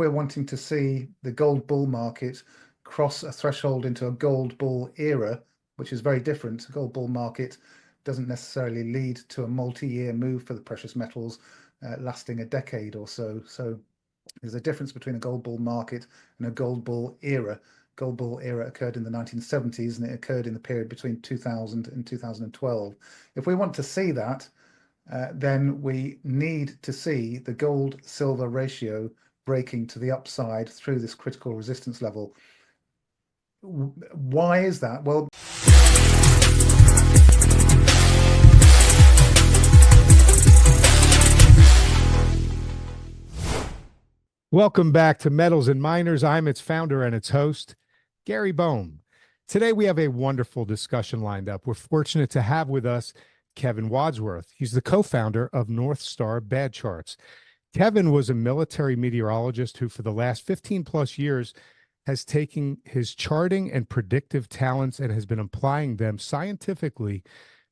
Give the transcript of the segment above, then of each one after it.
we're wanting to see the gold bull market cross a threshold into a gold bull era, which is very different. A gold bull market doesn't necessarily lead to a multi-year move for the precious metals lasting a decade or so. So there's a difference between a gold bull market and a gold bull era. Gold bull era occurred in the 1970s, and it occurred in the period between 2000 and 2012. If we want to see that, then we need to see the gold-silver ratio breaking to the upside through this critical resistance level. Why is that? Well, welcome back to Metals and Miners. I'm its founder and its host, Gary Bohm. Today we have a wonderful discussion lined up. We're fortunate to have with us Kevin Wadsworth. He's the co-founder of North Star Bad Charts. Kevin was a military meteorologist who for the last 15 plus years has taken his charting and predictive talents and has been applying them scientifically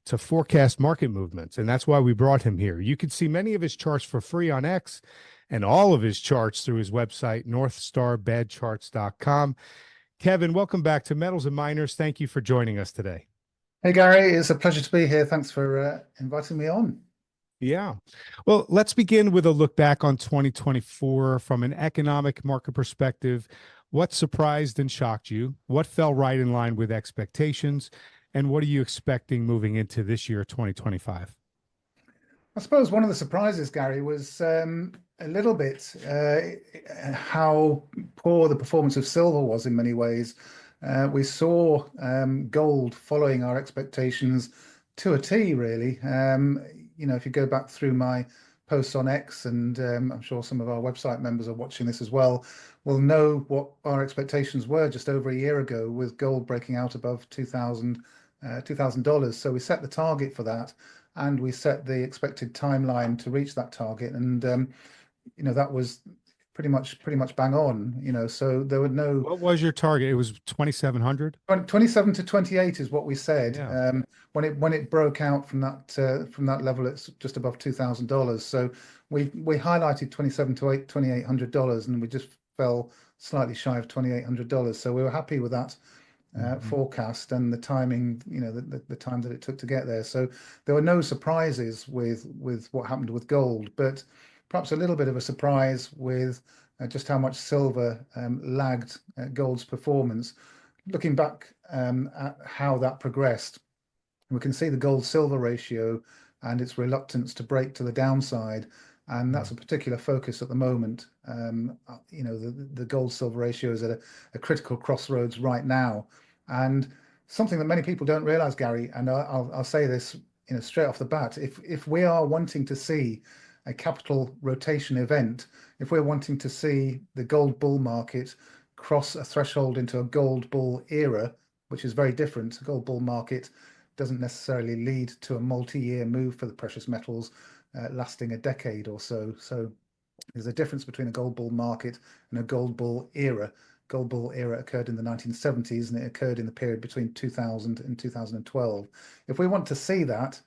to forecast market movements. And that's why we brought him here. You can see many of his charts for free on X and all of his charts through his website, northstarbadcharts.com. Kevin, welcome back to Metals and Miners. Thank you for joining us today. Hey, Gary, it's a pleasure to be here. Thanks for inviting me on. Yeah. Well, let's begin with a look back on 2024 from an economic market perspective. What surprised and shocked you? What fell right in line with expectations? And what are you expecting moving into this year, 2025? I suppose one of the surprises, Gary, was a little bit how poor the performance of silver was in many ways. We saw gold following our expectations to a T, really. If you go back through my posts on X, and I'm sure some of our website members are watching this as well, will know what our expectations were just over a year ago with gold breaking out above $2,000. So we set the target for that, and we set the expected timeline to reach that target, and that was pretty much bang on. So there were no. What was your target? It was 2,700. 27 to 28 is what we said. Yeah. When it broke out from that level, it's just above $2,000. So we highlighted 27 to $2,800, and we just fell slightly shy of $2,800. So we were happy with that forecast and the timing, the time that it took to get there. So there were no surprises with what happened with gold, but perhaps a little bit of a surprise with just how much silver lagged gold's performance. Looking back at how that progressed, we can see the gold-silver ratio and its reluctance to break to the downside, and that's a particular focus at the moment. The gold-silver ratio is at a critical crossroads right now, and something that many people don't realize, Gary, and I'll say this straight off the bat, if we are wanting to see a capital rotation event, if we're wanting to see the gold bull market cross a threshold into a gold bull era, which is very different. A gold bull market doesn't necessarily lead to a multi-year move for the precious metals lasting a decade or so. So there's a difference between a gold bull market and a gold bull era. Gold bull era occurred in the 1970s, and it occurred in the period between 2000 and 2012. If we want to see that,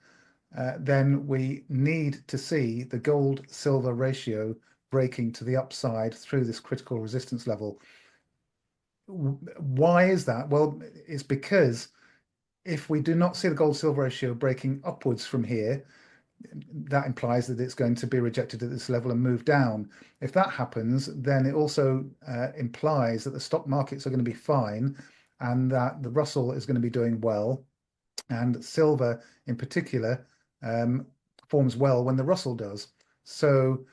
then we need to see the gold-silver ratio breaking to the upside through this critical resistance level. Why is that? Well, it's because if we do not see the gold-silver ratio breaking upwards from here, that implies that it's going to be rejected at this level and move down. If that happens, then it also implies that the stock markets are going to be fine and that the Russell is going to be doing well, and silver in particular performs well when the Russell does. So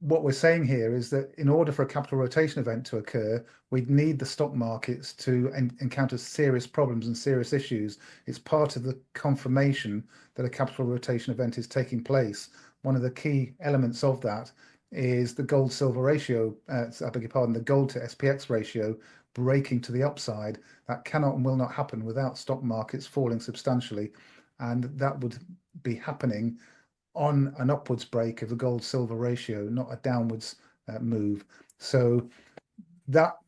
what we're saying here is that in order for a capital rotation event to occur, we'd need the stock markets to encounter serious problems and serious issues. It's part of the confirmation that a capital rotation event is taking place. One of the key elements of that is the gold-silver ratio, I beg your pardon, the gold to SPX ratio breaking to the upside. That cannot and will not happen without stock markets falling substantially, and that would be happening on an upwards break of the gold-silver ratio, not a downwards move. So that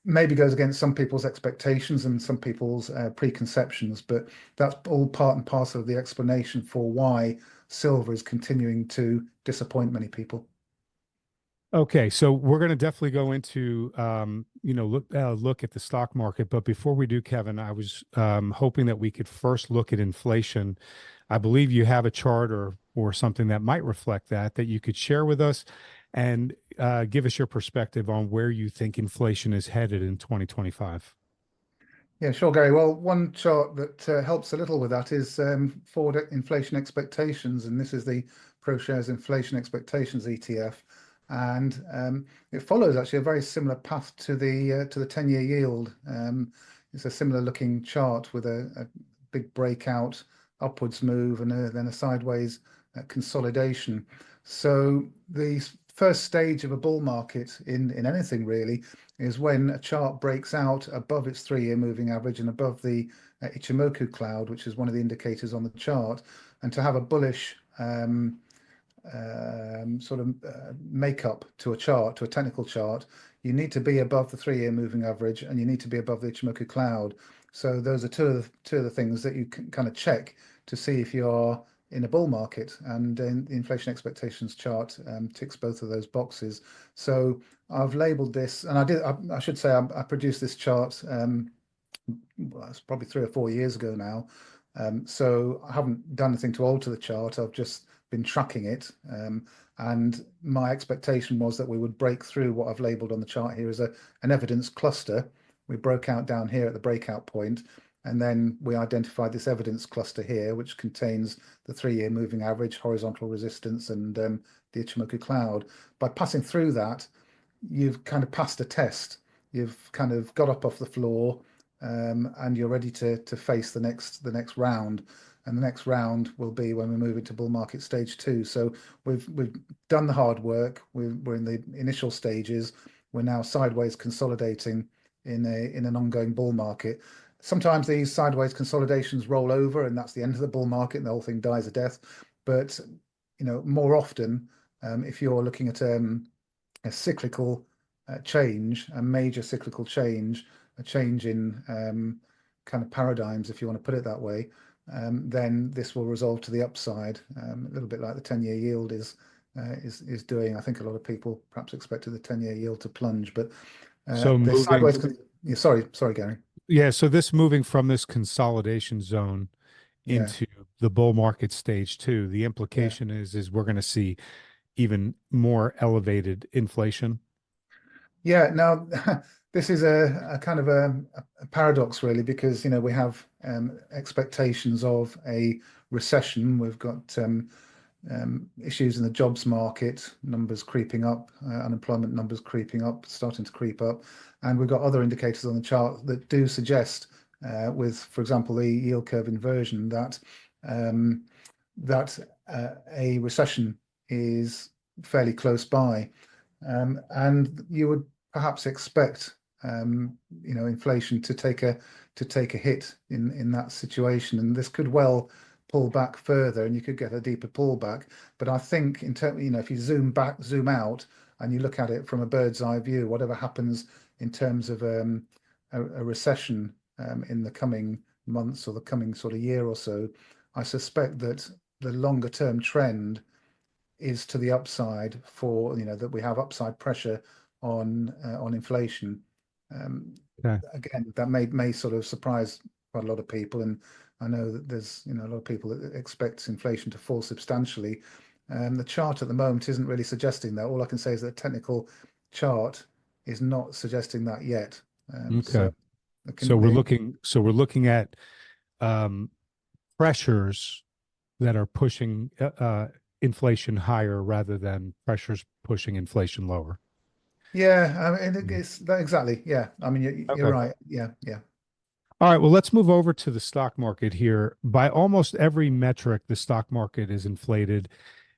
maybe goes against some people's expectations and some people's preconceptions, but that's all part and parcel of the explanation for why silver is continuing to disappoint many people. Okay, so we're going to definitely go into look at the stock market, but before we do, Kevin, I was hoping that we could first look at inflation. I believe you have a chart or something that might reflect that you could share with us and give us your perspective on where you think inflation is headed in 2025. Yeah, sure, Gary. Well, one chart that helps a little with that is forward inflation expectations, and this is the ProShares Inflation Expectations ETF, and it follows actually a very similar path to the 10-year yield. It's a similar looking chart with a big breakout upwards move and then a sideways consolidation. So the first stage of a bull market in anything really is when a chart breaks out above its 3-year moving average and above the Ichimoku cloud, which is one of the indicators on the chart. And to have a bullish sort of makeup to a chart, to a technical chart, you need to be above the 3-year moving average and you need to be above the Ichimoku cloud. So those are two of the things that you can kind of check to see if you are in a bull market, and the inflation expectations chart ticks both of those boxes. So I've labeled this, and I should say I produced this chart, well, it's probably 3 or 4 years ago now. So I haven't done anything to alter the chart. I've just been tracking it. And my expectation was that we would break through what I've labeled on the chart here as an evidence cluster. We broke out down here at the breakout point, and then we identified this evidence cluster here, which contains the 3-year moving average, horizontal resistance, and the Ichimoku cloud. By passing through that, you've kind of passed a test. You've kind of got up off the floor, and you're ready to face the next round. And the next round will be when we move into bull market stage 2. So we've done the hard work. We're in the initial stages. We're now sideways consolidating in an ongoing bull market. Sometimes these sideways consolidations roll over, and that's the end of the bull market, and the whole thing dies a death. But more often, if you're looking at a cyclical change, a major cyclical change, a change in kind of paradigms, if you want to put it that way, then this will resolve to the upside, a little bit like the 10-year yield is doing. I think a lot of people perhaps expected the 10-year yield to plunge, but So the moving, sideways. Sorry, Gary. yeah, so this moving from this consolidation zone Yeah, into the bull market stage 2, the yeah. implication is we're going to see even more elevated inflation. Yeah, now this is a kind of a paradox, really, because we have expectations of a recession. We've got issues in the jobs market, numbers creeping up, unemployment numbers creeping up, starting to creep up, and we've got other indicators on the chart that do suggest, with, for example, the yield curve inversion, that a recession is fairly close by. And you would perhaps expect inflation to take a hit in that situation, and this could well pull back further, and you could get a deeper pullback. But I think in terms, if you zoom out, and you look at it from a bird's eye view, whatever happens in terms of a recession in the coming months or the coming sort of year or so, I suspect that the longer term trend is to the upside, for that we have upside pressure on inflation. Okay. Again, that may sort of surprise quite a lot of people, and I know that there's a lot of people that expect inflation to fall substantially. The chart at the moment isn't really suggesting that. All I can say is that a technical chart is not suggesting that yet. Okay. So So we're looking at um, pressures that are pushing inflation higher rather than pressures pushing inflation lower. yeah, I mean, Mm. it's that exactly. Yeah, I mean, you're Okay. right. Yeah, yeah. All right. Well, let's move over to the stock market here. By almost every metric, the stock market is inflated.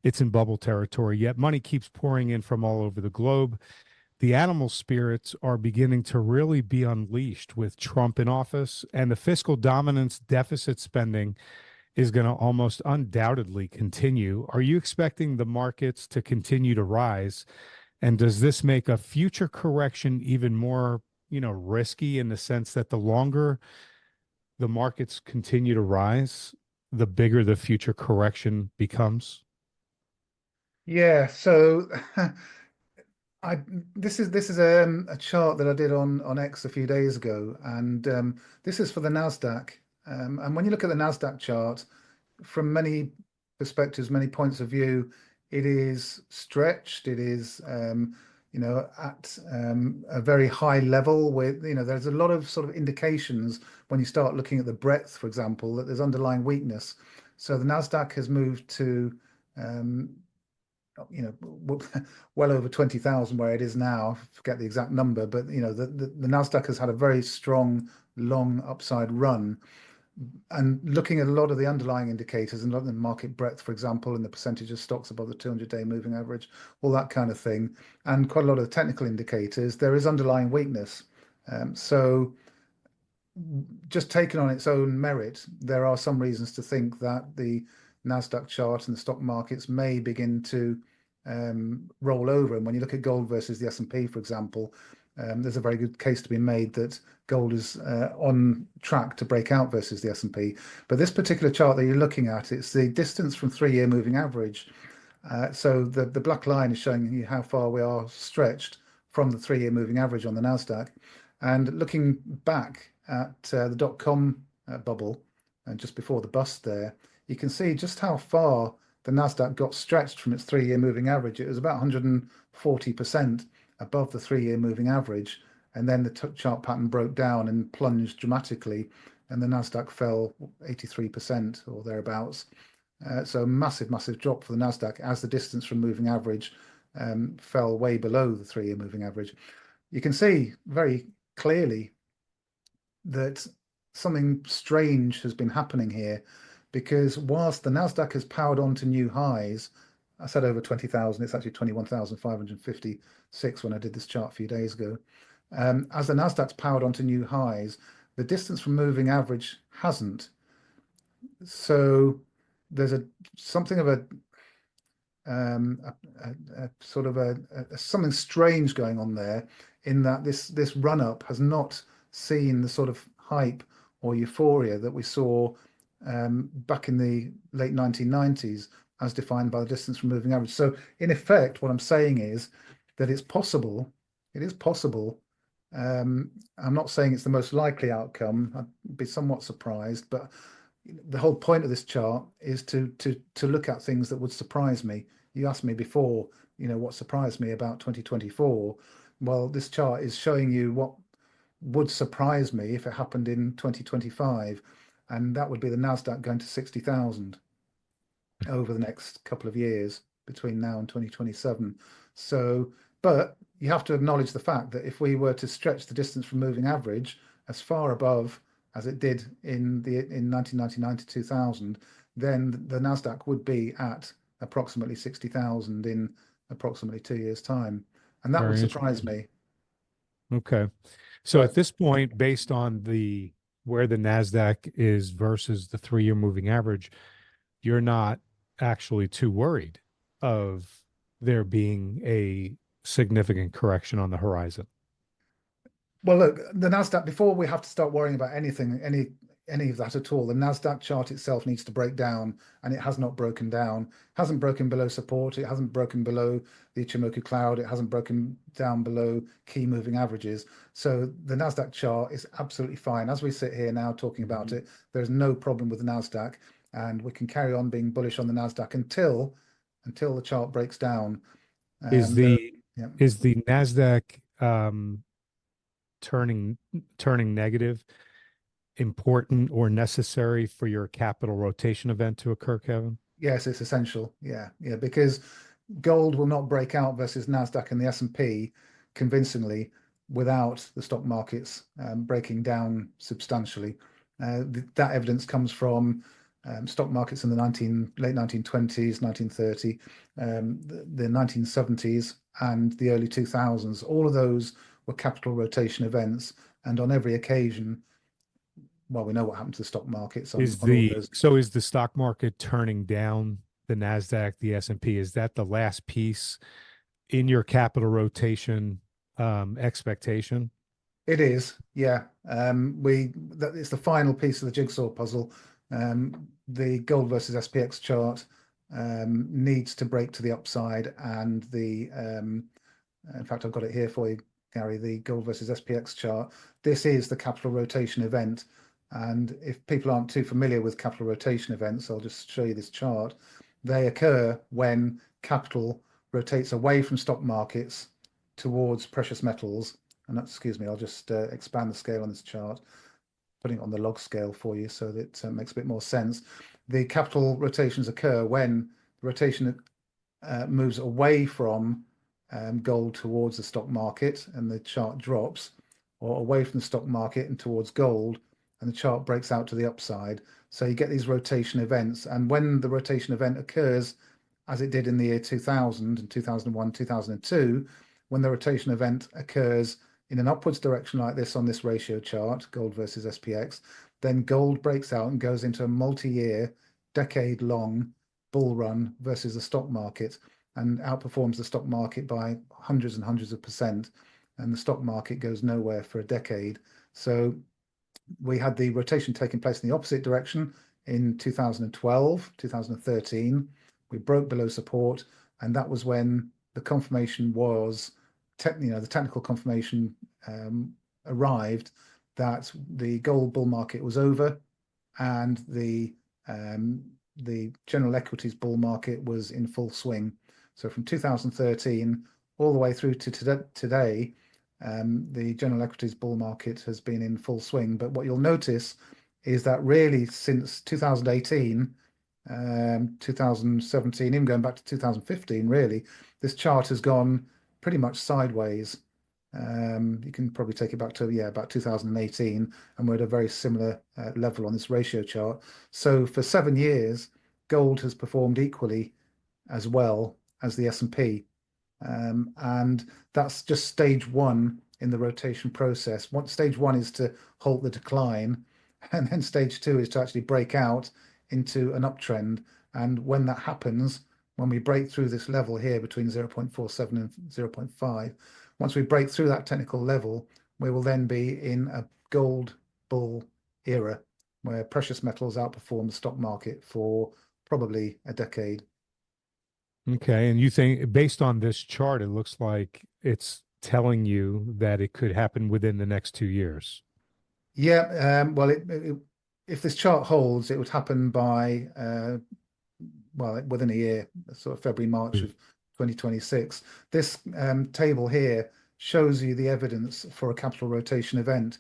It's in bubble territory, yet money keeps pouring in from all over the globe. The animal spirits are beginning to really be unleashed with Trump in office, and the fiscal dominance deficit spending is going to almost undoubtedly continue. Are you expecting the markets to continue to rise? And does this make a future correction even more, risky, in the sense that the longer the markets continue to rise, the bigger the future correction becomes? Yeah, so I this is a chart that I did on X a few days ago, and this is for the Nasdaq. And when you look at the Nasdaq chart, from many perspectives, many points of view, it is stretched. It is at a very high level. With there's a lot of sort of indications when you start looking at the breadth, for example, that there's underlying weakness. So the Nasdaq has moved to um, well over 20,000 where it is now. I forget the exact number, but the Nasdaq has had a very strong, long upside run. And looking at a lot of the underlying indicators and a lot of the market breadth, for example, and the percentage of stocks above the 200-day moving average, all that kind of thing, and quite a lot of the technical indicators, there is underlying weakness. So just taken on its own merit, there are some reasons to think that the Nasdaq chart and the stock markets may begin to roll over. And when you look at gold versus the S&P, for example, there's a very good case to be made that gold is on track to break out versus the S&P. But this particular chart that you're looking at, it's the distance from 3-year moving average. So the black line is showing you how far we are stretched from the 3-year moving average on the Nasdaq. And looking back at the dot-com bubble, and just before the bust there, you can see just how far the Nasdaq got stretched from its 3-year moving average. It was about 140% above the 3-year moving average, and then the chart pattern broke down and plunged dramatically, and the Nasdaq fell 83% or thereabouts. So massive, massive drop for the Nasdaq as the distance from moving average fell way below the 3-year moving average. You can see very clearly that something strange has been happening here, because whilst the Nasdaq has powered on to new highs, I said over 20,000, it's actually 21,556 when I did this chart a few days ago. As the Nasdaq's powered onto new highs, the distance from moving average hasn't. So there's something of a sort of something strange going on there, in that this run up has not seen the sort of hype or euphoria that we saw back in the late 1990s, as defined by the distance from moving average. So in effect, what I'm saying is that it's possible. It is possible. I'm not saying it's the most likely outcome. I'd be somewhat surprised, but the whole point of this chart is to look at things that would surprise me. You asked me before, what surprised me about 2024. Well, this chart is showing you what would surprise me if it happened in 2025, and that would be the Nasdaq going to 60,000 over the next couple of years between now and 2027. So, but you have to acknowledge the fact that if we were to stretch the distance from moving average as far above as it did in 1999 to 2000, then the Nasdaq would be at approximately 60,000 in approximately 2 years' time, and that would Very surprise interesting. me. Okay. So at But this point, based on where the Nasdaq is versus the 3-year moving average, you're not actually too worried of there being a significant correction on the horizon. well, look, the Nasdaq, before we have to start worrying about anything, any of that at all, the Nasdaq chart itself needs to break down, and it has not broken down. Hasn't broken below support. It hasn't broken below the Ichimoku cloud. It hasn't broken down below key moving averages. So the Nasdaq chart is absolutely fine. As we sit here now talking about it, there's no problem with the Nasdaq, and we can carry on being bullish on the Nasdaq until the chart breaks down. Is There, the yeah. is the Nasdaq turning negative important or necessary for your capital rotation event to occur, Kevin? Yes, it's essential. Yeah, yeah, because gold will not break out versus Nasdaq and the S&P convincingly without the stock markets breaking down substantially. That evidence comes from stock markets in the late 1920s, 1930, the 1970s, and the early 2000s. All of those were capital rotation events, and on every occasion, well, we know what happened to the stock markets on all those. Is the stock market turning down the Nasdaq, the S&P? Is that the last piece in your capital rotation expectation? It is, yeah. It's the final piece of the jigsaw puzzle. The gold versus SPX chart needs to break to the upside, and the In fact, I've got it here for you, Gary, the gold versus SPX chart. This is the capital rotation event. And if people aren't too familiar with capital rotation events, I'll just show you this chart. They occur when capital rotates away from stock markets towards precious metals. And excuse me, I'll just expand the scale on this chart, putting it on the log scale for you so that it makes a bit more sense. The capital rotations occur when the rotation moves away from gold towards the stock market and the chart drops, or away from the stock market and towards gold, and the chart breaks out to the upside. So you get these rotation events. And when the rotation event occurs, as it did in the year 2000 and 2001, 2002, when the rotation event occurs in an upwards direction like this on this ratio chart, gold versus SPX, then gold breaks out and goes into a multi-year, decade-long bull run versus the stock market, and outperforms the stock market by hundreds and hundreds of percent. And the stock market goes nowhere for a decade. So we had the rotation taking place in the opposite direction in 2012, 2013. We broke below support, and that was when the confirmation was, the technical confirmation arrived that the gold bull market was over, and the general equities bull market was in full swing. So from 2013 all the way through to today, the general equities bull market has been in full swing. But what you'll notice is that really since 2018, 2017, even going back to 2015, really, this chart has gone pretty much sideways. You can probably take it back to, about 2018, and we're at a very similar level on this ratio chart. So for 7 years, gold has performed equally as well as the S&P. And that's just stage one in the rotation process. Stage one is to halt the decline, and then stage two is to actually break out into an uptrend. And when that happens, when we break through this level here between 0.47 and 0.5, once we break through that technical level, we will then be in a gold bull era where precious metals outperform the stock market for probably a decade. Okay. And you think, based on this chart, it looks like it's telling you that it could happen within the next 2 years. Yeah. Well, if this chart holds, it would happen by, within a year, sort of February, March of 2026. This table here shows you the evidence for a capital rotation event.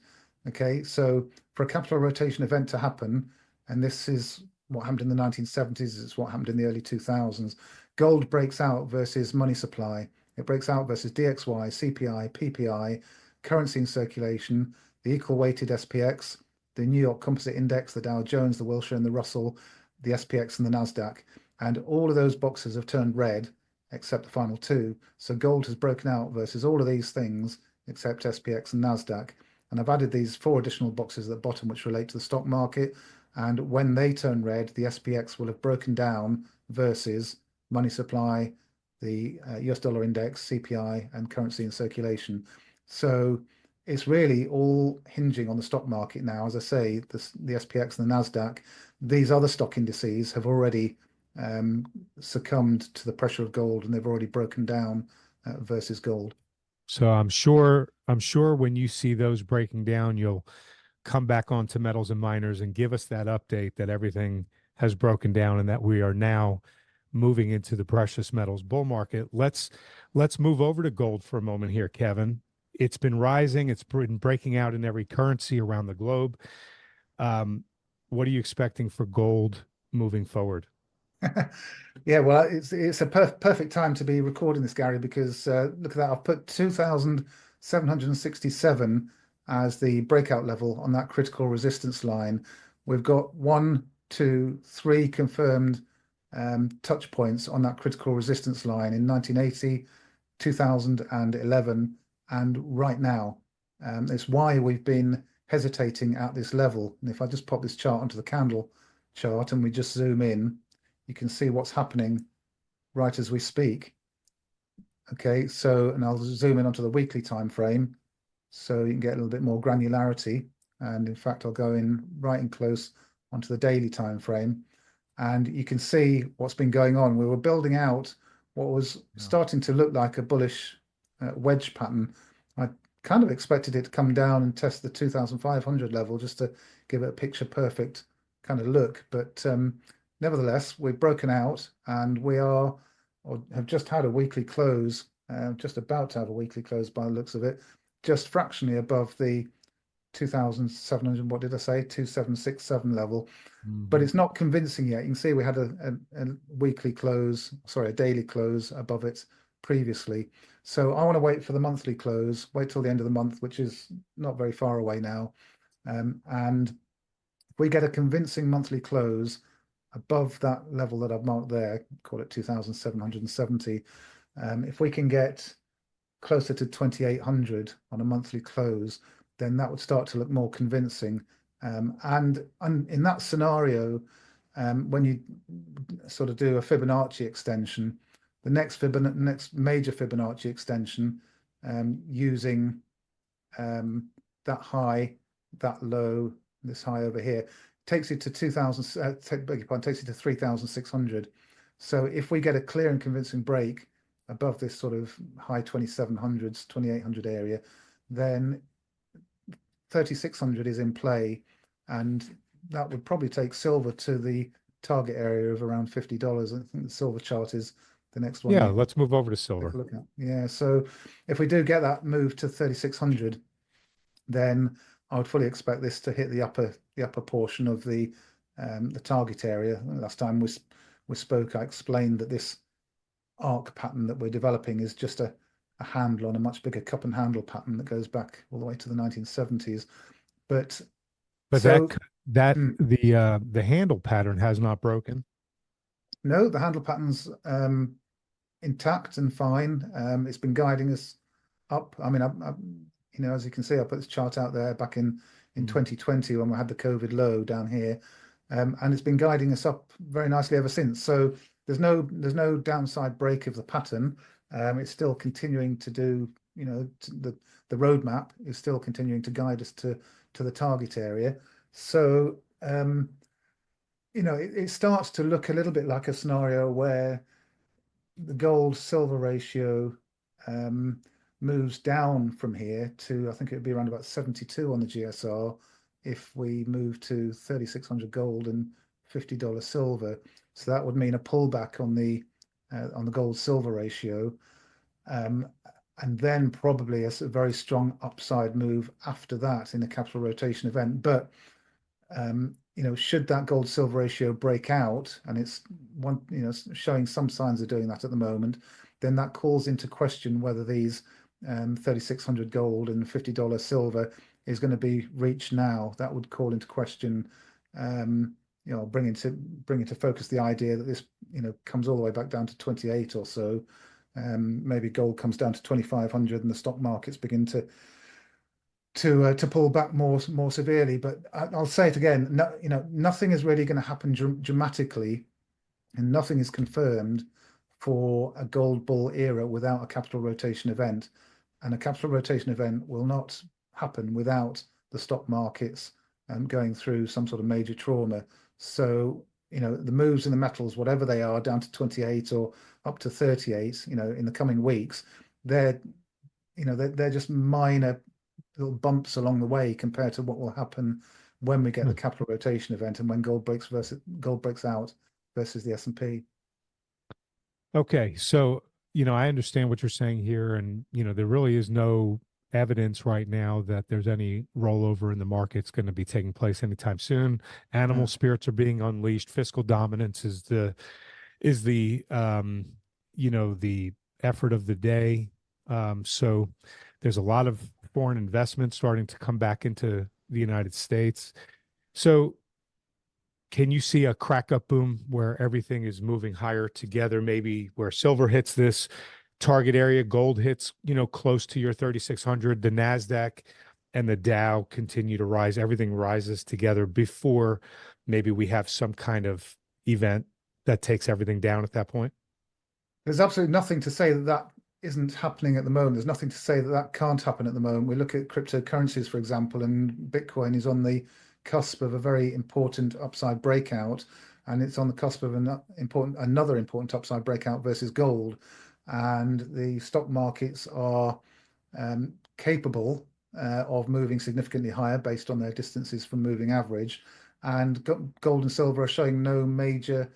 Okay. So for a capital rotation event to happen, and this is what happened in the 1970s, it's what happened in the early 2000s. Gold breaks out versus money supply. It breaks out versus DXY, CPI, PPI, currency in circulation, the equal weighted SPX, the New York Composite Index, the Dow Jones, the Wilshire and the Russell, the SPX and the NASDAQ. And all of those boxes have turned red except the final two. So gold has broken out versus all of these things except SPX and NASDAQ. And I've added these 4 additional boxes at the bottom which relate to the stock market. And when they turn red, the SPX will have broken down versus money supply, the US dollar index, CPI, and currency in circulation. So it's really all hinging on the stock market now. As I say, the SPX and the NASDAQ, these other stock indices have already succumbed to the pressure of gold, and they've already broken down versus gold. So I'm sure when you see those breaking down, you'll come back onto Metals and Miners and give us that update that everything has broken down and that we are now moving into the precious metals bull market. Let's move over to gold for a moment here, Kevin. It's been rising. It's been breaking out in every currency around the globe. What are you expecting for gold moving forward? Yeah, well, it's a perfect time to be recording this, Gary, because look at that. I've put 2,767 as the breakout level on that critical resistance line. We've got 1, 2, 3 confirmed touch points on that critical resistance line in 1980, 2011, and right now. It's why we've been hesitating at this level. And if I just pop this chart onto the candle chart and we just zoom in, you can see what's happening right as we speak. Okay, so, and I'll zoom in onto the weekly time frame so you can get a little bit more granularity. And in fact, I'll go in right and close onto the daily time frame, and you can see what's been going on. We were building out what was starting to look like a bullish wedge pattern. I kind of expected it to come down and test the 2,500 level just to give it a picture perfect kind of look. But nevertheless, we've broken out and we are, or have just had a weekly close, just about to have a weekly close by the looks of it, just fractionally above the 2,700, what did I say, 2,767 level. But it's not convincing yet. You can see we had a weekly close, sorry, a daily close above it previously. So I want to wait for the monthly close, wait till the end of the month, which is not very far away now. And if we get a convincing monthly close above that level that I've marked there, call it 2,770, if we can get closer to 2,800 on a monthly close, then that would start to look more convincing. And in that scenario, when you sort of do a Fibonacci extension, the next major Fibonacci extension, using that high, that low, this high over here, takes it to 2,000. Beg your pardon, takes it to 3,600. So if we get a clear and convincing break above this sort of high 2,700s, 2,800 area, then 3,600 is in play, and that would probably take silver to the target area of around $50. I think the silver chart is the next one. Yeah, let's move over to Take a silver. look at. Yeah, so if we do get that move to 3,600, then I would fully expect this to hit the upper portion of the target area. Last time we spoke, I explained that this arc pattern that we're developing is just a handle on a much bigger cup and handle pattern that goes back all the way to the 1970s. But so the handle pattern has not broken. no, the handle pattern's intact and fine. It's been guiding us up. I mean, you know, as you can see, I put this chart out there back in 2020 when we had the COVID low down here, and it's been guiding us up very nicely ever since. So there's no downside break of the pattern. It's still continuing to do, you know, the roadmap is still continuing to guide us to the target area. So you know, it starts to look a little bit like a scenario where the gold silver ratio moves down from here to, I think it would be around about 72 on the GSR if we move to 3,600 gold and $50 silver. So that would mean a pullback on the gold silver ratio, and then probably a very strong upside move after that in a capital rotation event. But you know, should that gold silver ratio break out, and it's showing some signs of doing that at the moment, then that calls into question whether these 3,600 gold and $50 silver is going to be reached now. That would call into question, you know, bring into focus the idea that this, you know, comes all the way back down to 28 or so. Maybe gold comes down to 2,500 and the stock markets begin to pull back more severely. But I'll say it again, no, you know, nothing is really going to happen dramatically, and nothing is confirmed for a gold bull era without a capital rotation event. And a capital rotation event will not happen without the stock markets going through some sort of major trauma. So, you know, the moves in the metals, whatever they are, down to 28 or up to 38, you know, in the coming weeks, they're just minor little bumps along the way compared to what will happen when we get the capital rotation event and when gold breaks out versus the S&P. Okay, so you know, I understand what you're saying here, and you know, there really is no evidence right now that there's any rollover in the market's going to be taking place anytime soon. Animal spirits are being unleashed. Fiscal dominance is the you know, the effort of the day. So there's a lot of foreign investment starting to come back into the United States. So can you see a crack up boom where everything is moving higher together, maybe where silver hits this target area, gold hits, you know, close to your 3,600, the NASDAQ and the Dow continue to rise, everything rises together before maybe we have some kind of event that takes everything down at that point? There's absolutely nothing to say that that isn't happening at the moment. There's nothing to say that that can't happen at the moment. We look at cryptocurrencies, for example, and Bitcoin is on the cusp of a very important upside breakout, and it's on the cusp of another important upside breakout versus gold. and the stock markets are capable of moving significantly higher based on their distances from moving average. And gold and silver are showing no major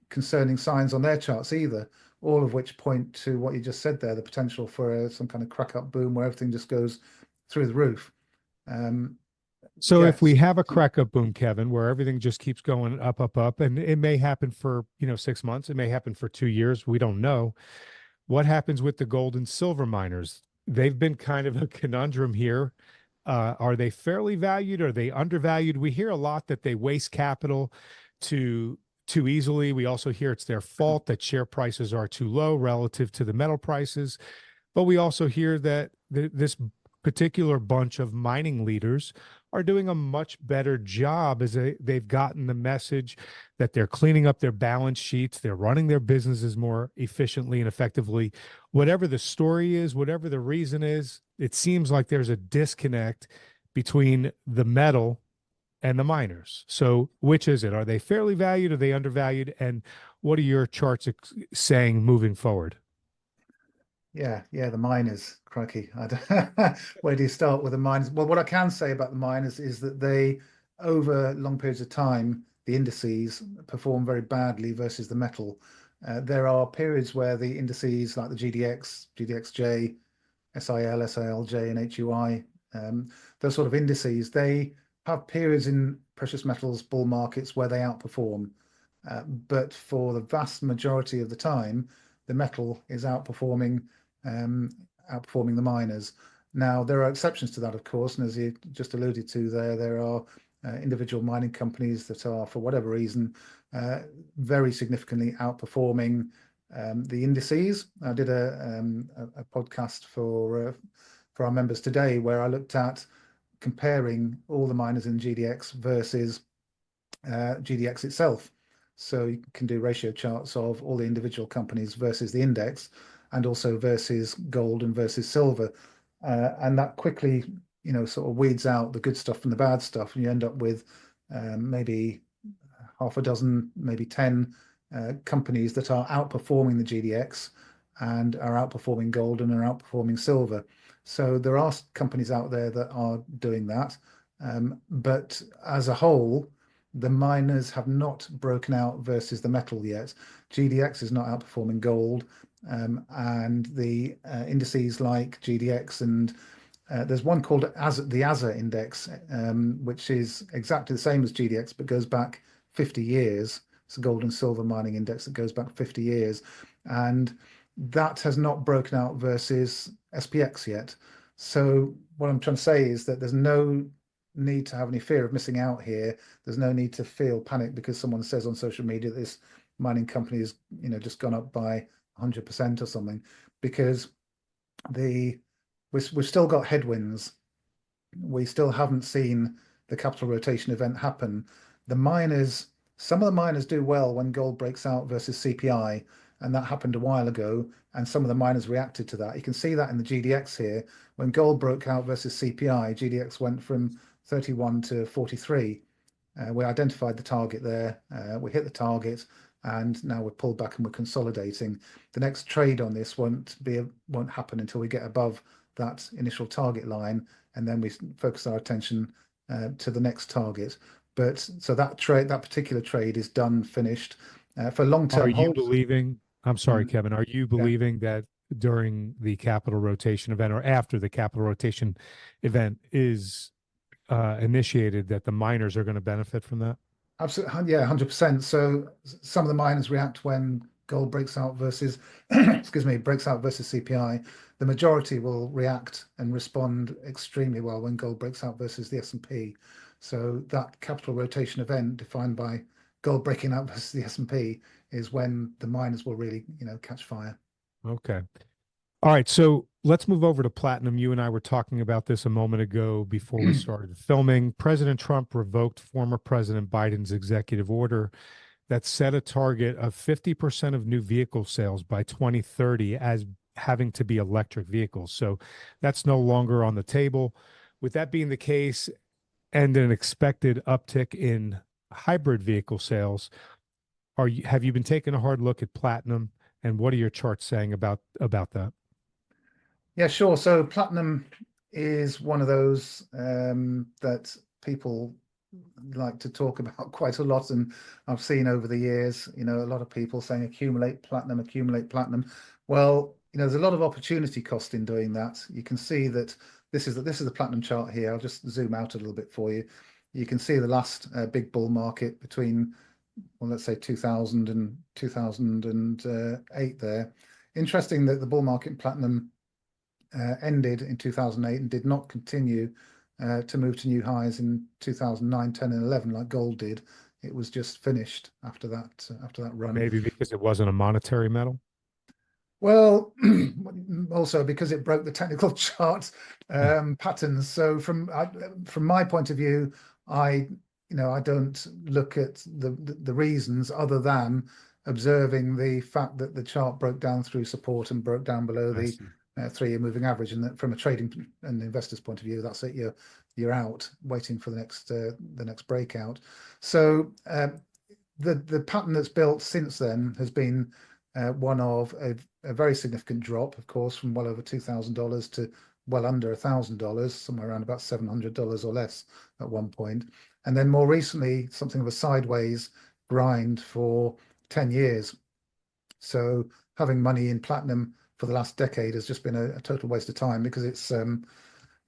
concerning signs on their charts either, all of which point to what you just said there, the potential for some kind of crack up boom where everything just goes through the roof. So if we Yes. have a crack up boom, Kevin, where everything just keeps going up, up, up, and it may happen for, 6 months, it may happen for 2 years, we don't know. What happens with the gold and silver miners? They've been kind of a conundrum here. Are they fairly valued? Are they undervalued? We hear a lot that they waste capital too easily. We also hear it's their fault that share prices are too low relative to the metal prices. But we also hear that this particular bunch of mining leaders are doing a much better job as they've gotten the message that they're cleaning up their balance sheets, they're running their businesses more efficiently and effectively. Whatever the story is, whatever the reason is, it seems like there's a disconnect between the metal and the miners. So which is it? Are they fairly valued? Are they undervalued? And what are your charts saying moving forward? Yeah, the miners, crikey. Where do you start with the miners? Well, what I can say about the miners is that they, over long periods of time, the indices perform very badly versus the metal. There are periods where the indices like the GDX, GDXJ, SIL, SILJ, and HUI, those sort of indices, they have periods in precious metals bull markets where they outperform. But for the vast majority of the time, the metal is outperforming the miners. Now, there are exceptions to that, of course, and as you just alluded to there are individual mining companies that are, for whatever reason, very significantly outperforming the indices. I did a podcast for our members today where I looked at comparing all the miners in GDX versus GDX itself. So you can do ratio charts of all the individual companies versus the index, and also versus gold and versus silver. And that quickly, sort of weeds out the good stuff from the bad stuff. And you end up with maybe half a dozen, maybe 10 companies that are outperforming the GDX and are outperforming gold and are outperforming silver. So there are companies out there that are doing that. But as a whole, the miners have not broken out versus the metal yet. GDX is not outperforming gold, and the indices like GDX and there's one called the ASA index, which is exactly the same as GDX but goes back 50 years. It's a gold and silver mining index that goes back 50 years, and that has not broken out versus SPX yet. So what I'm trying to say is that there's no need to have any fear of missing out here. There's no need to feel panic because someone says on social media this mining company has just gone up by 100% or something, because we've still got headwinds. We still haven't seen the capital rotation event happen. Some of the miners do well when gold breaks out versus CPI, and that happened a while ago, and some of the miners reacted to that. You can see that in the GDX here. When gold broke out versus CPI, GDX went from 31 to 43. We identified the target there. We hit the target, and now we're pulled back and we're consolidating. The next trade on this won't happen until we get above that initial target line, and then we focus our attention to the next target. But so that particular trade is done, finished. For long-term holds. I'm sorry, Kevin, are you believing that during the capital rotation event or after the capital rotation event is initiated that the miners are going to benefit from that? Absolutely, yeah, 100%. So some of the miners react when gold breaks out versus, breaks out versus CPI. The majority will react and respond extremely well when gold breaks out versus the S&P. So that capital rotation event defined by gold breaking out versus the S&P is when the miners will really, catch fire. Okay. All right. So let's move over to platinum. You and I were talking about this a moment ago before we started filming. President Trump revoked former President Biden's executive order that set a target of 50% of new vehicle sales by 2030 as having to be electric vehicles. So that's no longer on the table. With that being the case, and an expected uptick in hybrid vehicle sales, have you been taking a hard look at platinum And what are your charts saying about that? Yeah, sure. So platinum is one of those that people like to talk about quite a lot, and I've seen over the years, a lot of people saying accumulate platinum, accumulate platinum. Well, there's a lot of opportunity cost in doing that. You can see that this is the platinum chart here. I'll just zoom out a little bit for you. You can see the last big bull market between, well, let's say 2000 and 2008 there. Interesting that the bull market in platinum ended in 2008 and did not continue to move to new highs in 2009, 10, and 11 like gold did. It was just finished after that run. Maybe because it wasn't a monetary metal. Well, also because it broke the technical chart patterns. So from my point of view, I don't look at the reasons other than observing the fact that the chart broke down through support and broke down below the 3-year moving average, and that from a trading and investor's point of view, that's it. You're out waiting for the next breakout. So the pattern that's built since then has been one of a very significant drop, of course, from well over $2,000 to well under $1,000, somewhere around about $700 or less at one point. And then more recently, something of a sideways grind for 10 years. So having money in platinum for the last decade has just been a total waste of time, because it's all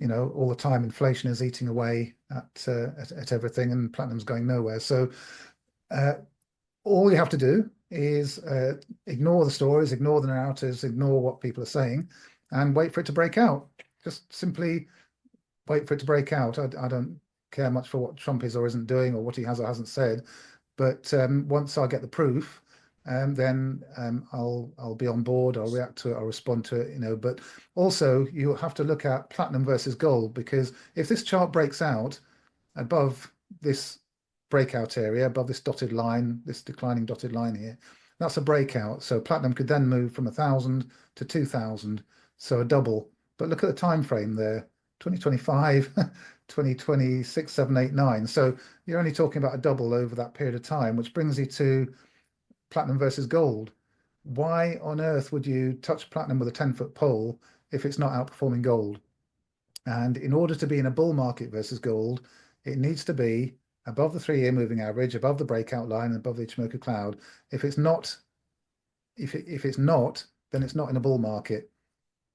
the time inflation is eating away at everything, and platinum's going nowhere. So all you have to do is ignore the stories, ignore the narratives, ignore what people are saying, and wait for it to break out. Just simply wait for it to break out. I don't care much for what Trump is or isn't doing, or what he has or hasn't said, but once I get the proof, then I'll be on board. I'll react to it. I'll respond to it. But also you have to look at platinum versus gold, because if this chart breaks out above this breakout area, above this dotted line, this declining dotted line here, that's a breakout. So platinum could then move from 1,000 to 2,000, so a double. But look at the time frame there: 2025, 2026, 7, 8, 9. So you're only talking about a double over that period of time, which brings you to platinum versus gold. Why on earth would you touch platinum with a 10-foot pole if it's not outperforming gold? And in order to be in a bull market versus gold, it needs to be above the 3-year moving average, above the breakout line, and above the Ichimoku cloud. If it's not, then it's not in a bull market.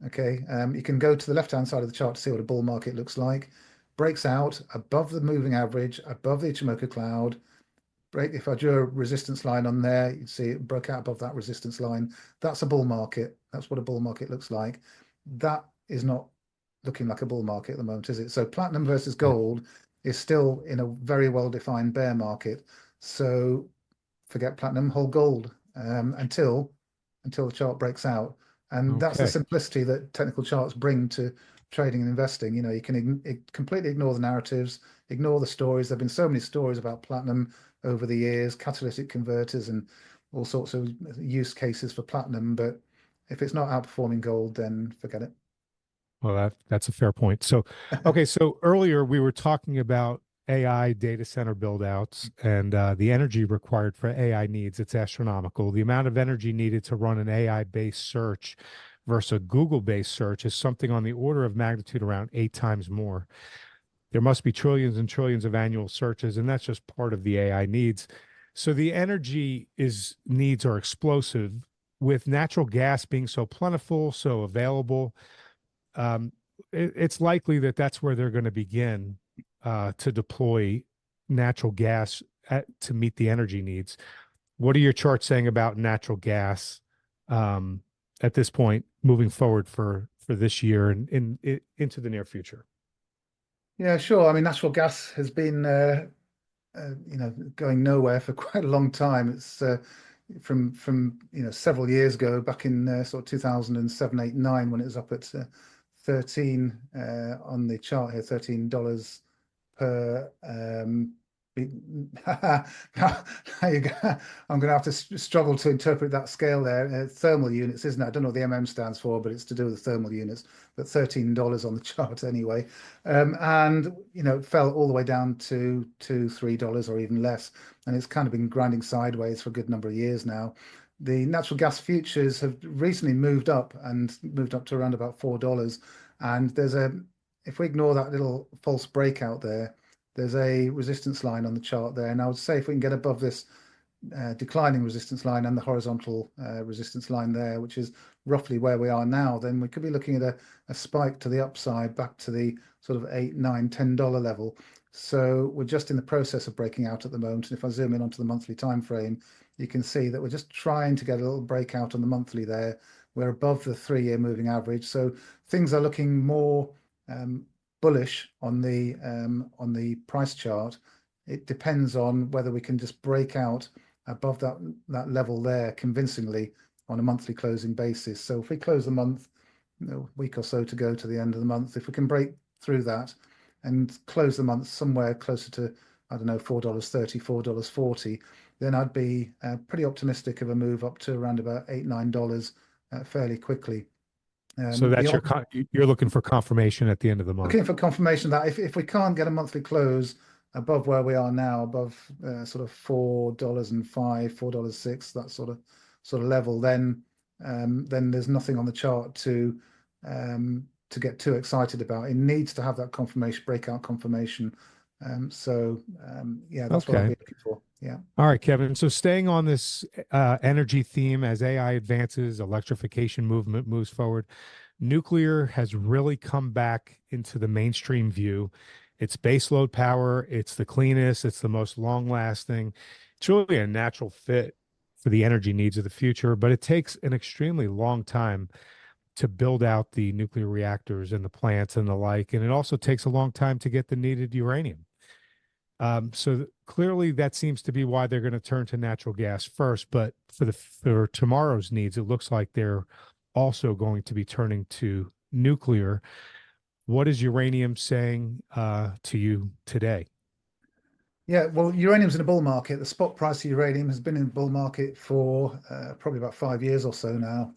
Okay, you can go to the left-hand side of the chart to see what a bull market looks like. Breaks out above the moving average, above the Ichimoku cloud. If I drew a resistance line on there, you'd see it broke out above that resistance line. That's a bull market. That's what a bull market looks like. That is not looking like a bull market at the moment, is it? So platinum versus gold is still in a very well-defined bear market. So forget platinum, hold gold until the chart breaks out. And that's the simplicity that technical charts bring to trading and investing. You can completely ignore the narratives, ignore the stories. There have been so many stories about platinum over the years, catalytic converters and all sorts of use cases for platinum. But if it's not outperforming gold, then forget it. Well, that's a fair point. So, okay, so earlier we were talking about AI data center build-outs and the energy required for AI needs. It's astronomical. The amount of energy needed to run an AI-based search versus a Google-based search is something on the order of magnitude around 8 times more. There must be trillions and trillions of annual searches, and that's just part of the AI needs. So the energy needs are explosive, with natural gas being so plentiful, so available. It's likely that that's where they're going to begin to deploy natural gas to meet the energy needs. What are your charts saying about natural gas at this point, moving forward for this year and into the near future? Yeah, sure. I mean, natural gas has been going nowhere for quite a long time. It's from several years ago, back in sort of 2007, 8, 9, when it was up at 13 on the chart here, $13 per now you go. I'm going to have to struggle to interpret that scale there. Thermal units, isn't it? I don't know what the stands for, but it's to do with the thermal units. But $13 on the chart anyway, and it fell all the way down to $2, $3 or even less, and it's kind of been grinding sideways for a good number of years now. the natural gas futures have recently moved up to around about $4. And if we ignore that little false breakout there, there's a resistance line on the chart there. And I would say if we can get above this declining resistance line and the horizontal resistance line there, which is roughly where we are now, then we could be looking at a spike to the upside back to the sort of $8, $9, $10 level. So we're just in the process of breaking out at the moment. And if I zoom in onto the monthly time frame, you can see that we're just trying to get a little breakout on the monthly there. We're above the 3-year moving average. So things are looking more bullish on the price chart. It depends on whether we can just break out above that level there convincingly on a monthly closing basis. So if we close the month, a week or so to go to the end of the month, if we can break through that and close the month somewhere closer to, I don't know, $4.30, $4.40, then I'd be pretty optimistic of a move up to around about $8, $9 fairly quickly. So that's you're looking for confirmation at the end of the month. Looking for confirmation that if we can't get a monthly close above where we are now, above sort of $4.05, $4.06, that sort of level, then there's nothing on the chart to get too excited about. It needs to have that confirmation, breakout confirmation. Yeah, that's what I'll be looking for. Yeah. All right, Kevin. So staying on this energy theme, as AI advances, electrification movement moves forward, nuclear has really come back into the mainstream view. It's baseload power. It's the cleanest. It's the most long-lasting. It's really a natural fit for the energy needs of the future, but it takes an extremely long time to build out the nuclear reactors and the plants and the like, and it also takes a long time to get the needed uranium. So clearly that seems to be why they're going to turn to natural gas first, but for tomorrow's needs, it looks like they're also going to be turning to nuclear. What is uranium saying to you today? Yeah, well, uranium's in a bull market. The spot price of uranium has been in a bull market for probably about 5 years or so now.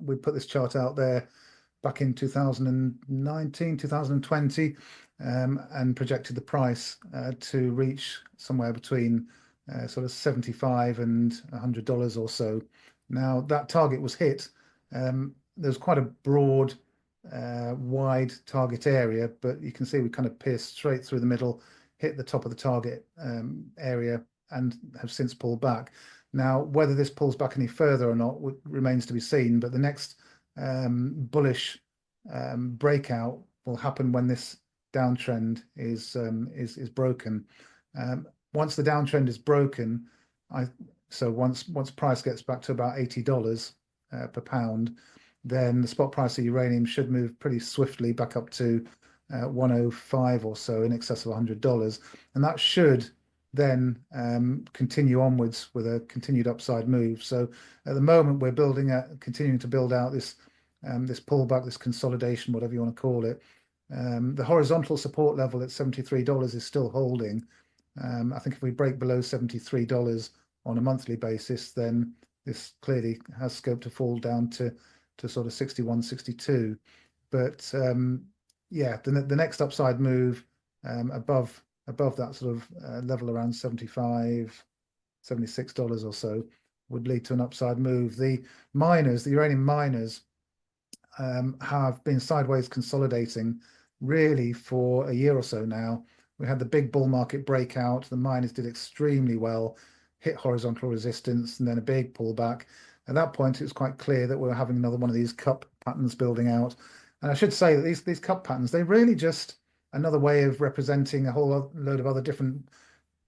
We put this chart out there back in 2019, 2020, and projected the price to reach somewhere between sort of $75 and $100 or so. Now, that target was hit. There's quite a broad, wide target area, but you can see we kind of pierced straight through the middle, hit the top of the target area, and have since pulled back. Now, whether this pulls back any further or not remains to be seen, but the next bullish breakout will happen when this downtrend is broken. Once the downtrend is broken, once price gets back to about $80 per pound, then the spot price of uranium should move pretty swiftly back up to 105 or so, in excess of $100, and that should then continue onwards with a continued upside move. So at the moment, we're continuing to build out this pullback, this consolidation, whatever you want to call it. The horizontal support level at $73 is still holding. I think if we break below $73 on a monthly basis, then this clearly has scope to fall down to sort of 61, 62. But yeah, the next upside move above that sort of level around $75, $76 or so would lead to an upside move. The uranium miners, have been sideways consolidating really for a year or so now. We had the big bull market breakout. The miners did extremely well, hit horizontal resistance, and then a big pullback. At that point, it was quite clear that we were having another one of these cup patterns building out. And I should say that these cup patterns, they're really just another way of representing a whole load of other different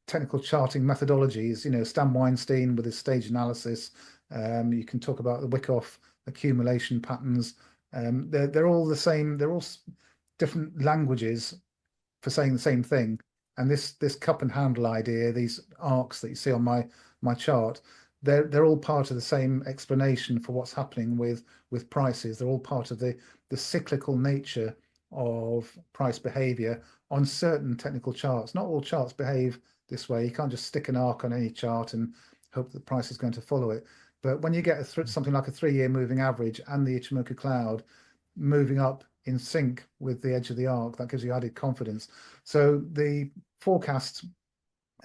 technical charting methodologies. You know, Stan Weinstein with his stage analysis. You can talk about the Wyckoff accumulation patterns. They're all the same. They're all different languages for saying the same thing. And this cup and handle idea, these arcs that you see on my chart, they're all part of the same explanation for what's happening with prices. They're all part of the cyclical nature of price behavior on certain technical charts. Not all charts behave this way. You can't just stick an arc on any chart and hope the price is going to follow it. But when you get something like a 3-year moving average and the Ichimoku cloud moving up in sync with the edge of the arc, that gives you added confidence. So the forecast,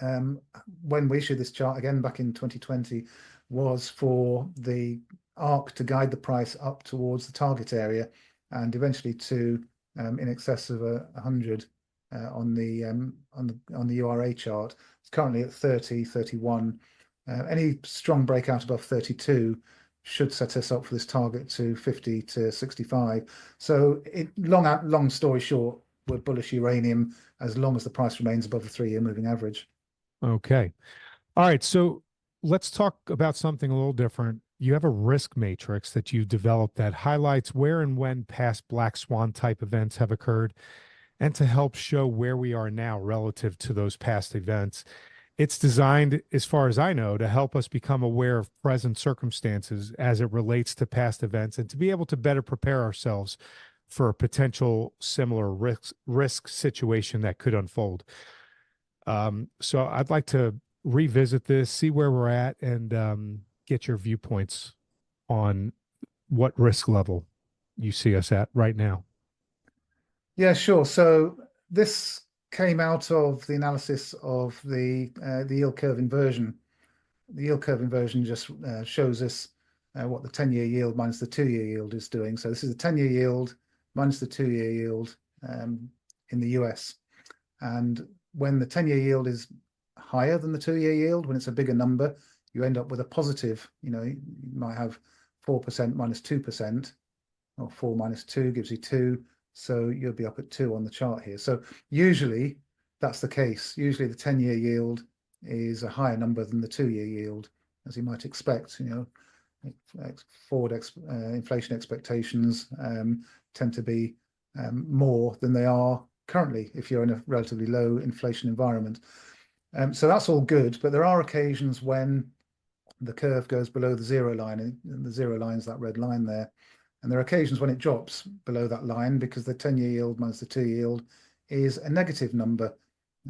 when we issued this chart again back in 2020, was for the arc to guide the price up towards the target area and eventually to in excess of 100 on the URA chart. It's currently at 30, 31. Any strong breakout above 32 should set us up for this target to 50 to 65. So long story short, we're bullish uranium as long as the price remains above the 3-year moving average. Okay. All right. So let's talk about something a little different. You have a risk matrix that you've developed that highlights where and when past black swan type events have occurred, and to help show where we are now relative to those past events. It's designed, as far as I know, to help us become aware of present circumstances as it relates to past events and to be able to better prepare ourselves for a potential similar risk situation that could unfold. So I'd like to revisit this, see where we're at, and get your viewpoints on what risk level you see us at right now. Yeah, sure. So this came out of the analysis of the yield curve inversion. The yield curve inversion just shows us what the 10-year yield minus the 2-year yield is doing. So this is the 10-year yield minus the 2-year yield in the US. And when the 10-year yield is higher than the 2-year yield, when it's a bigger number, you end up with a positive. You might have 4% minus 2%, or 4 minus 2 gives you 2. So you'll be up at 2 on the chart here. So usually that's the case. Usually the 10-year yield is a higher number than the 2-year yield, as you might expect. Forward inflation expectations tend to be more than they are currently if you're in a relatively low inflation environment. So that's all good, but there are occasions when the curve goes below the zero line, and the zero line is that red line there. And there are occasions when it drops below that line because the 10-year yield minus the 2-year yield is a negative number.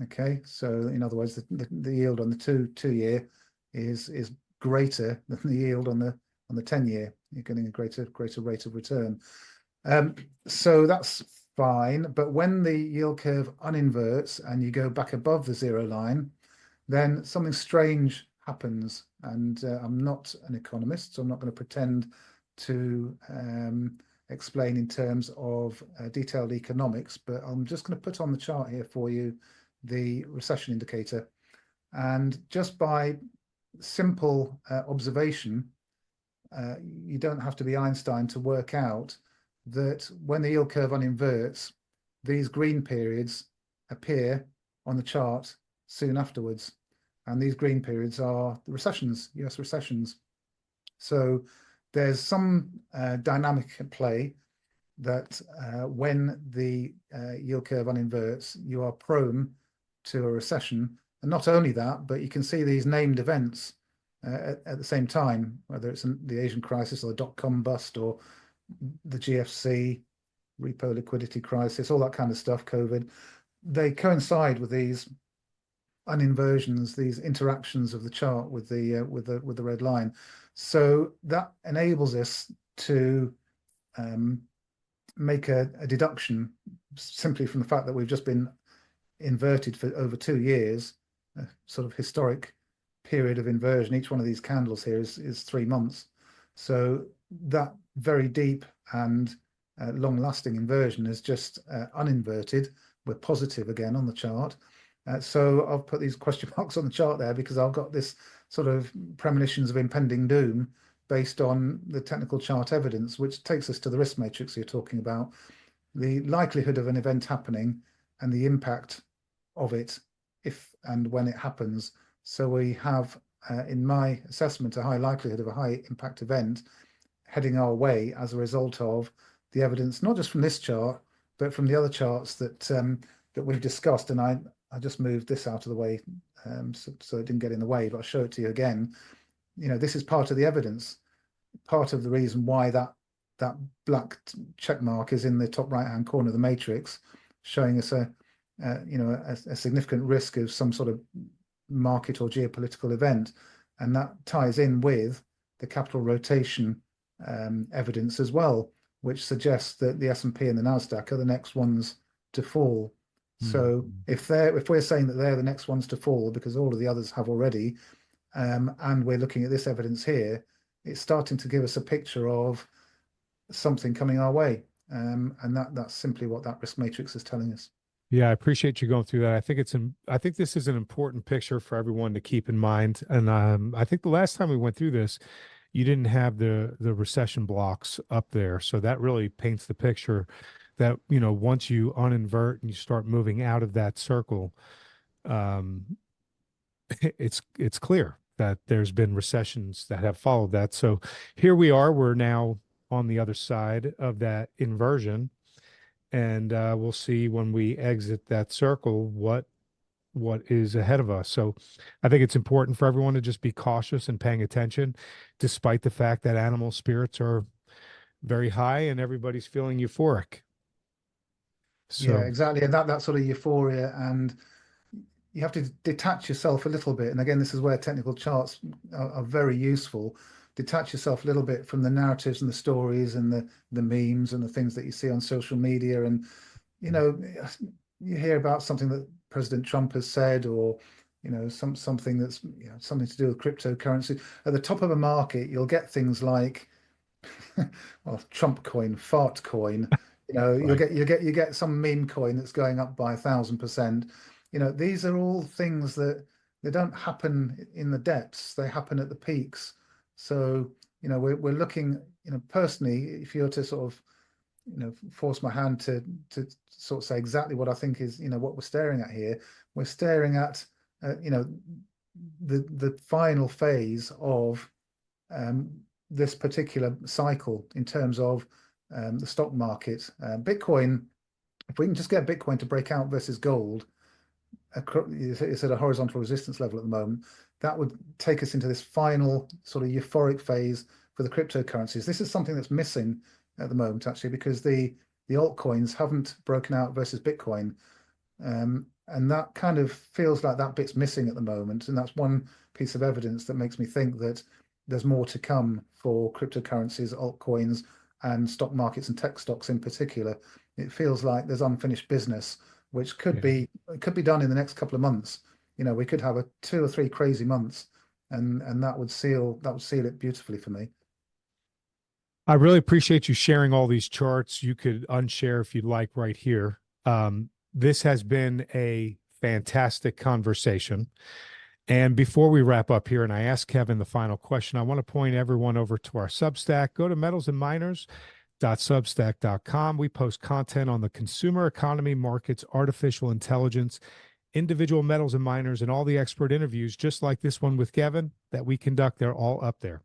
Okay, so in other words, the yield on the two-year is greater than the yield on the 10-year. You're getting a greater rate of return. So that's fine. But when the yield curve uninverts and you go back above the zero line, then something strange happens. And I'm not an economist, so I'm not going to pretend to explain in terms of detailed economics, but I'm just going to put on the chart here for you the recession indicator. And just by simple observation, you don't have to be Einstein to work out that when the yield curve uninverts, these green periods appear on the chart soon afterwards. And these green periods are the recessions, US recessions. So there's some dynamic at play that when the yield curve uninverts, you are prone to a recession. And not only that, but you can see these named events at the same time, whether it's the Asian crisis or the dot-com bust or the GFC, repo liquidity crisis, all that kind of stuff, COVID. They coincide with these uninversions, these interactions of the chart with the red line. So that enables us to make a deduction simply from the fact that we've just been inverted for over 2 years, a sort of historic period of inversion. Each one of these candles here is 3 months. So that very deep and long-lasting inversion is just uninverted. We're positive again on the chart. So I've put these question marks on the chart there because I've got this sort of premonitions of impending doom based on the technical chart evidence, which takes us to the risk matrix you're talking about, the likelihood of an event happening and the impact of it if and when it happens. So we have, in my assessment, a high likelihood of a high impact event heading our way as a result of the evidence, not just from this chart, but from the other charts that that we've discussed. And I just moved this out of the way so it didn't get in the way, but I'll show it to you again. This is part of the evidence, part of the reason why that black check mark is in the top right-hand corner of the matrix, showing us a significant risk of some sort of market or geopolitical event. And that ties in with the capital rotation evidence as well, which suggests that the S&P and the NASDAQ are the next ones to fall. So if we're saying that they're the next ones to fall because all of the others have already, and we're looking at this evidence here, it's starting to give us a picture of something coming our way. And that's simply what that risk matrix is telling us. Yeah, I appreciate you going through that. I think this is an important picture for everyone to keep in mind. And I think the last time we went through this, you didn't have the recession blocks up there. So that really paints the picture that, once you uninvert and you start moving out of that circle, it's clear that there's been recessions that have followed that. So here we are, we're now on the other side of that inversion. And we'll see when we exit that circle what is ahead of us. So I think it's important for everyone to just be cautious and paying attention, despite the fact that animal spirits are very high and everybody's feeling euphoric. So Yeah, exactly. And that sort of euphoria, and you have to detach yourself a little bit. And again, this is where technical charts are very useful. Detach yourself a little bit from the narratives and the stories and the memes and the things that you see on social media. And, you hear about something that President Trump has said, or, something that's something to do with cryptocurrency. At the top of a market, you'll get things like, well, Trump coin, fart coin. right. You get some meme coin that's going up by 1,000%. These are all things that they don't happen in the depths; they happen at the peaks. So, we're looking. Personally, if you were to sort of, force my hand to sort of say exactly what I think is, what we're staring at here. We're staring at, the final phase of this particular cycle in terms of the stock market. Bitcoin, if we can just get Bitcoin to break out versus gold, it's at a horizontal resistance level at the moment, that would take us into this final sort of euphoric phase for the cryptocurrencies. This is something that's missing at the moment, actually, because the altcoins haven't broken out versus Bitcoin. And that kind of feels like that bit's missing at the moment. And that's one piece of evidence that makes me think that there's more to come for cryptocurrencies, altcoins, and stock markets and tech stocks in particular. It feels like there's unfinished business, which could be done in the next couple of months. We could have 2 or 3 crazy months, and that would seal it beautifully for me. I really appreciate you sharing all these charts. You could unshare if you'd like right here. This has been a fantastic conversation. And before we wrap up here, and I ask Kevin the final question, I want to point everyone over to our Substack. Go to metals&miners.substack.com. We post content on the consumer economy, markets, artificial intelligence, individual metals and miners, and all the expert interviews, just like this one with Kevin that we conduct. They're all up there.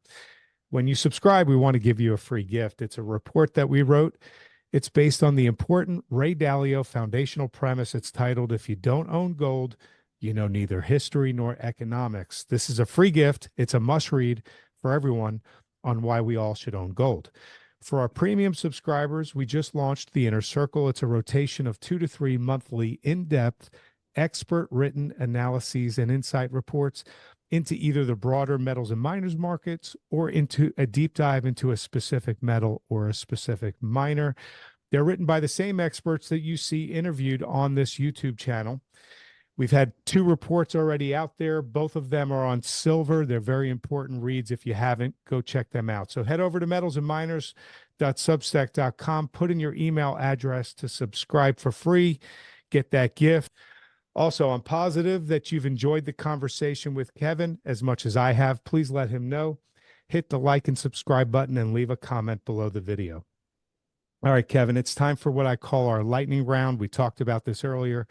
When you subscribe, we want to give you a free gift. It's a report that we wrote. It's based on the important Ray Dalio foundational premise. It's titled, "If You Don't Own Gold, You Know Neither History Nor Economics." This is a free gift. It's a must read for everyone on why we all should own gold. For our premium subscribers, we just launched the Inner Circle. It's a rotation of 2 to 3 monthly in-depth, expert written analyses and insight reports into either the broader metals and miners markets or into a deep dive into a specific metal or a specific miner. They're written by the same experts that you see interviewed on this YouTube channel. We've had 2 reports already out there. Both of them are on silver. They're very important reads. If you haven't, go check them out. So head over to metals&miners.substack.com, put in your email address to subscribe for free, get that gift. Also, I'm positive that you've enjoyed the conversation with Kevin as much as I have. Please let him know. Hit the like and subscribe button and leave a comment below the video. All right, Kevin, it's time for what I call our lightning round. We talked about this earlier.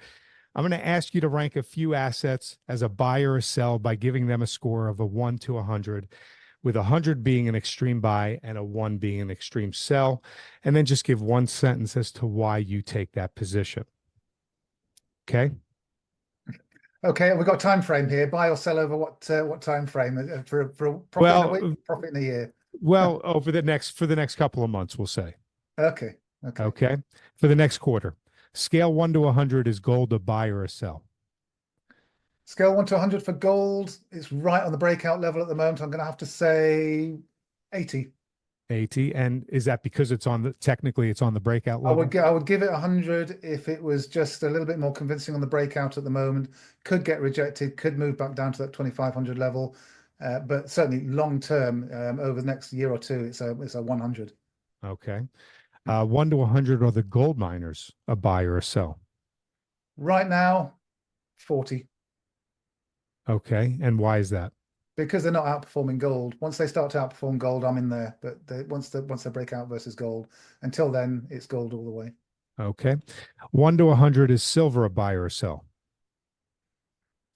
I'm going to ask you to rank a few assets as a buy or a sell by giving them a score of a 1 to 100, with 100 being an extreme buy and a 1 being an extreme sell, and then just give one sentence as to why you take that position. Okay? Okay, we've got a time frame here. Buy or sell over what time frame for a profit Well, in a week, profit in a year? Well, for the next couple of months, we'll say. Okay. Okay. For the next quarter. Scale 1 to 100, is gold a buy or a sell? Scale 1 to 100 for gold. It's right on the breakout level at the moment. I'm going to have to say 80. 80. And is that because technically it's on the breakout level? I would give it 100 if it was just a little bit more convincing on the breakout at the moment. Could get rejected, could move back down to that 2,500 level. but certainly long term, over the next year or two, it's a 100. Okay. 1 to 100 are the gold miners, a buy or a sell. Right now, 40, Okay. And why is that? because they're not outperforming gold. Once they start to outperform gold, I'm in there. But once they break out versus gold, until then, it's gold all the way. Okay. 1 to 100 is silver, a buy or a sell.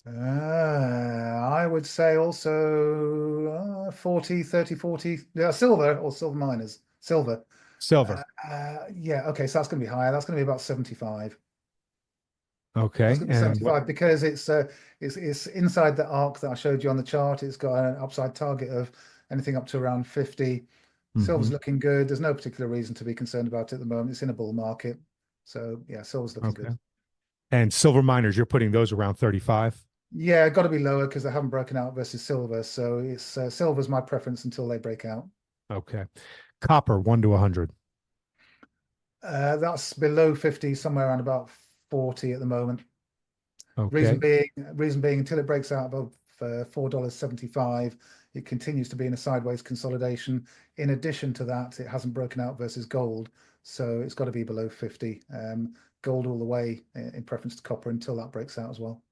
I would say also 40, 30, 40. Yeah, silver or silver miners. Silver. Silver. Yeah, okay, so that's going to be higher. That's going to be about 75. That's Okay. going to be And 75 because it's inside the arc that I showed you on the chart. It's got an upside target of anything up to around 50. Silver's Mhm. looking good. There's no particular reason to be concerned about it at the moment. It's in a bull market. So yeah, silver's looking Okay. good. And silver miners, you're putting those around 35. Yeah, got to be lower because they haven't broken out versus silver. So it's silver's my preference until they break out. Okay. Copper, 1 to 100. That's below 50, somewhere around about 40 at the moment. Okay. Reason being, until it breaks out above $4.75, it continues to be in a sideways consolidation. In addition to that, it hasn't broken out versus gold, so it's got to be below 50. Gold all the way in preference to copper until that breaks out as well.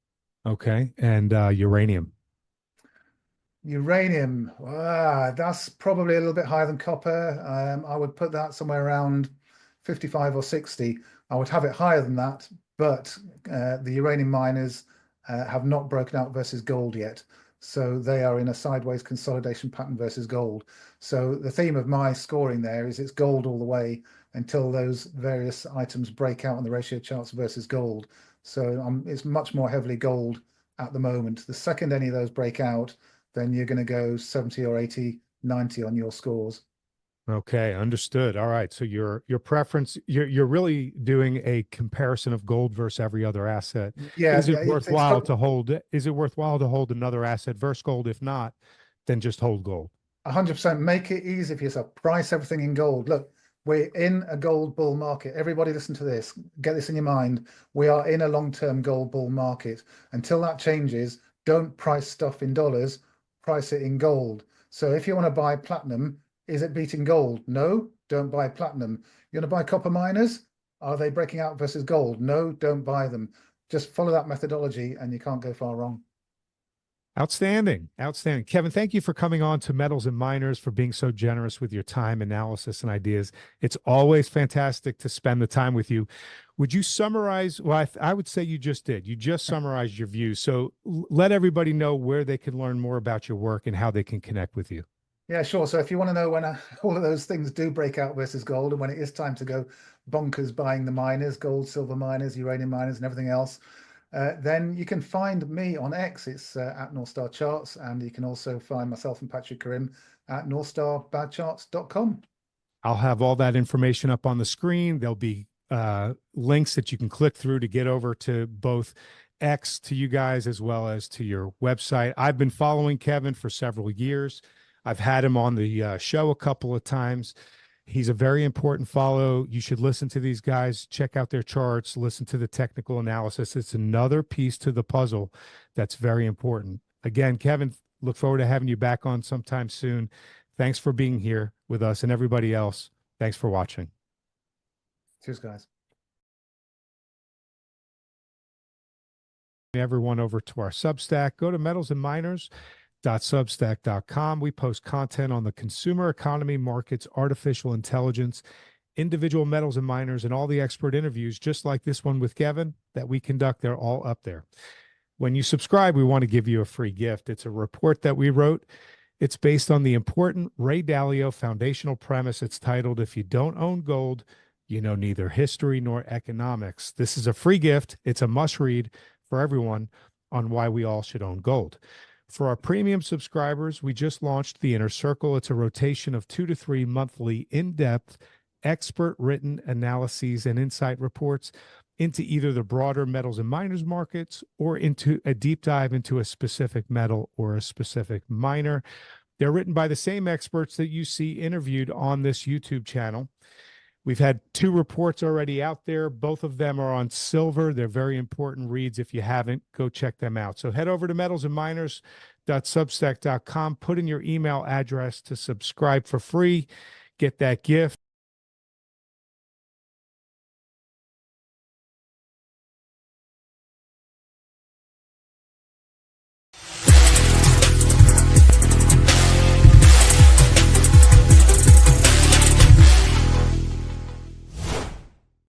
Okay. And uranium. Uranium, that's probably a little bit higher than copper. I would put that somewhere around 55 or 60. I would have it higher than that, but the uranium miners have not broken out versus gold yet. So they are in a sideways consolidation pattern versus gold. So the theme of my scoring there is it's gold all the way until those various items break out on the ratio charts versus gold. So it's much more heavily gold at the moment. The second any of those break out, then you're going to go 70 or 80, 90 on your scores. Okay, understood. All right. So your preference, you're really doing a comparison of gold versus every other asset. Yeah, Is it it's worthwhile got to hold? Is it worthwhile to hold another asset versus gold? If not, then just hold gold. 100%. Make it easy for yourself. Price everything in gold. Look, we're in a gold bull market. Everybody listen to this. Get this in your mind. We are in a long-term gold bull market. Until that changes, don't price stuff in dollars, price it in gold. So if you want to buy platinum, is it beating gold? No, don't buy platinum. You want to buy copper miners? Are they breaking out versus gold? No, don't buy them. Just follow that methodology and you can't go far wrong. Outstanding. Outstanding. Kevin, thank you for coming on to Metals and Miners, for being so generous with your time, analysis, and ideas. It's always fantastic to spend the time with you. Would you summarize? Well, I would say you just did. You just summarized your views. So let everybody know where they can learn more about your work and how they can connect with you. Yeah, sure. So if you want to know when all of those things do break out versus gold, and when it is time to go bonkers buying the miners, gold, silver miners, uranium miners, and everything else, then you can find me on X. It's at North Star Charts, and you can also find myself and Patrick Karim at northstarbadcharts.com. I'll have all that information up on the screen. There'll be links that you can click through to get over to both X, to you guys, as well as to your website. I've been following Kevin for several years. I've had him on the show a couple of times. He's a very important follow. You should listen to these guys, check out their charts, listen to the technical analysis. It's another piece to the puzzle that's very important. Again, Kevin, look forward to having you back on sometime soon. Thanks for being here with us, and everybody else, thanks for watching. Cheers, guys. Everyone over to our Substack. Go to metalsandminers.substack.com. We post content on the consumer economy, markets, artificial intelligence, individual metals and miners, and all the expert interviews, just like this one with Kevin that we conduct. They're all up there. When you subscribe, we want to give you a free gift. It's a report that we wrote. It's based on the important Ray Dalio foundational premise. It's titled, "If You Don't Own Gold, You Know Neither History Nor Economics." This is a free gift. It's a must read for everyone on why we all should own gold. For our premium subscribers, we just launched the Inner Circle. It's a rotation of 2 to 3 monthly in-depth, expert written analyses and insight reports into either the broader metals and miners markets or into a deep dive into a specific metal or a specific miner. They're written by the same experts that you see interviewed on this YouTube channel. We've had 2 reports already out there. Both of them are on silver. They're very important reads. If you haven't, go check them out. So head over to gary.substack.com. Put in your email address to subscribe for free. Get that gift.